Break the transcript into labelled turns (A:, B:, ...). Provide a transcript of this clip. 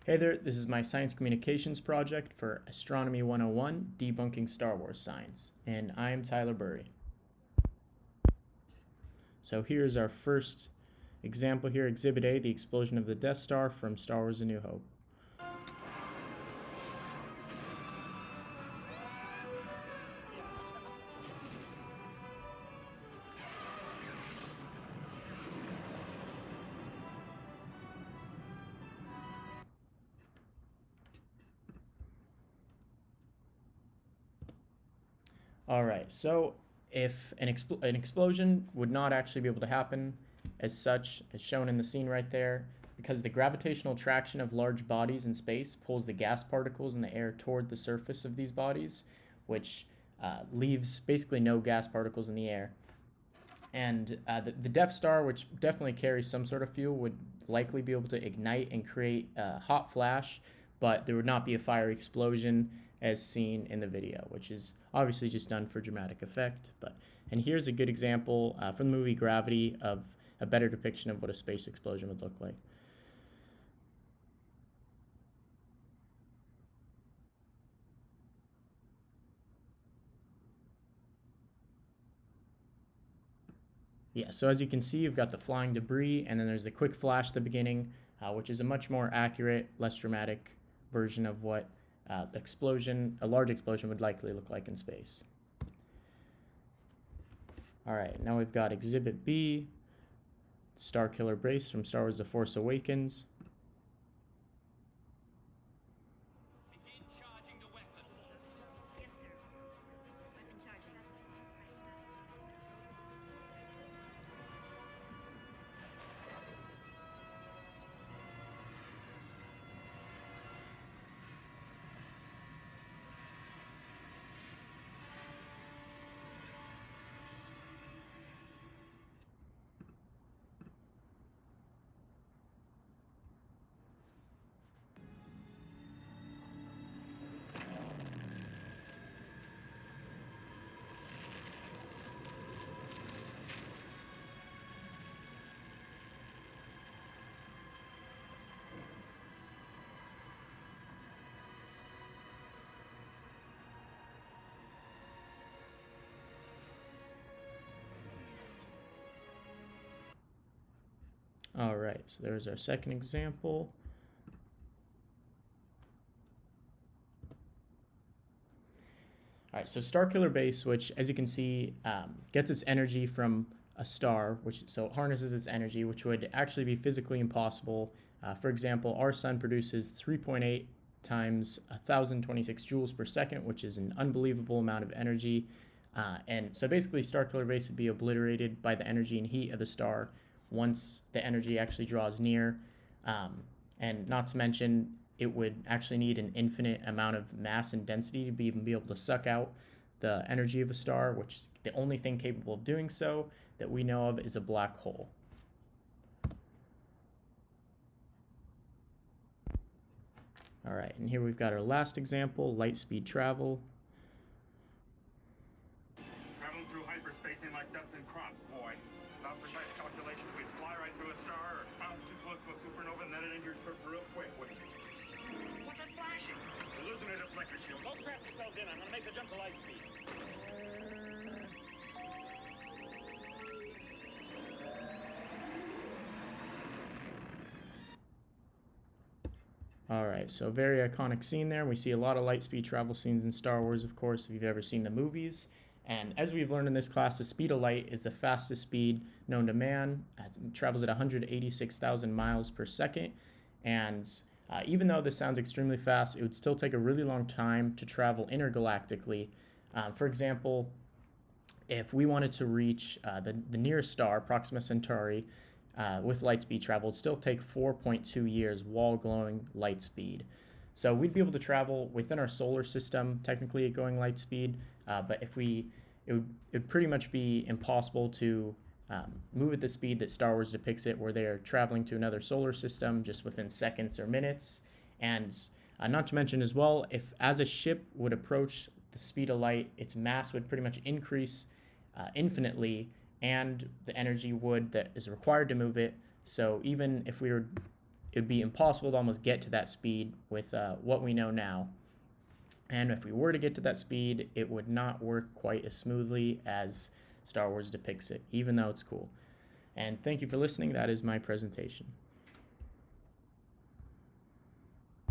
A: Hey there, this is my science communications project for Astronomy 101, Debunking Star Wars Science, and I am Tyler Burry. So here's our first example here, Exhibit A, the explosion of the Death Star from Star Wars A New Hope. All right, so if an explosion would not actually be able to happen as such, as shown in the scene right there, because the gravitational traction of large bodies in space pulls the gas particles in the air toward the surface of these bodies, which leaves basically no gas particles in the air. And the Death Star, which definitely carries some sort of fuel, would likely be able to ignite and create a hot flash, but there would not be a fiery explosion as seen in the video, which is obviously just done for dramatic effect. And here's a good example from the movie Gravity of a better depiction of what a space explosion would look like. Yeah, so as you can see, you've got the flying debris, and then there's the quick flash at the beginning, which is a much more accurate, less dramatic version of what a large explosion would likely look like in space. All right, now we've got Exhibit B, Star Killer Base from Star Wars The Force Awakens.
B: Begin charging the weapon.
C: Yes, sir. Weapon charging.
A: All right, so there's our second example. All right, so Star Killer Base, which, as you can see, gets its energy from a star, which so it harnesses its energy, which would actually be physically impossible. For example, our sun produces 3.8 times 1,026 joules per second, which is an unbelievable amount of energy. And so basically, Star Killer Base would be obliterated by the energy and heat of the star once the energy actually draws near. And not to mention, it would actually need an infinite amount of mass and density to even be able to suck out the energy of a star, which the only thing capable of doing so that we know of is a black hole. All right, and here we've got our last example, light speed travel.
D: Traveling through hyperspace ain't like dust and crops, boy. Without precise calculations, we'd fly right through a star or bounce too close to a supernova and then it end your trip real quick, wouldn't it? What's that flashing? Hallucinated flicker shield.
B: Don't trap yourselves in. I'm going to make the jump to light speed.
A: All right, so very iconic scene there. We see a lot of light speed travel scenes in Star Wars, of course, if you've ever seen the movies. And as we've learned in this class, the speed of light is the fastest speed known to man. It travels at 186,000 miles per second. And even though this sounds extremely fast, it would still take a really long time to travel intergalactically. For example, if we wanted to reach the nearest star, Proxima Centauri, with light speed travel, it'd still take 4.2 years wall glowing light speed. So we'd be able to travel within our solar system, technically at going light speed, but it would pretty much be impossible to move at the speed that Star Wars depicts it, where they are traveling to another solar system just within seconds or minutes. And not to mention as well, if as a ship would approach the speed of light, its mass would pretty much increase infinitely, and the energy that is required to move it. So even if we were it would be impossible to almost get to that speed with what we know now. And if we were to get to that speed, it would not work quite as smoothly as Star Wars depicts it, even though it's cool. And thank you for listening. That is my presentation.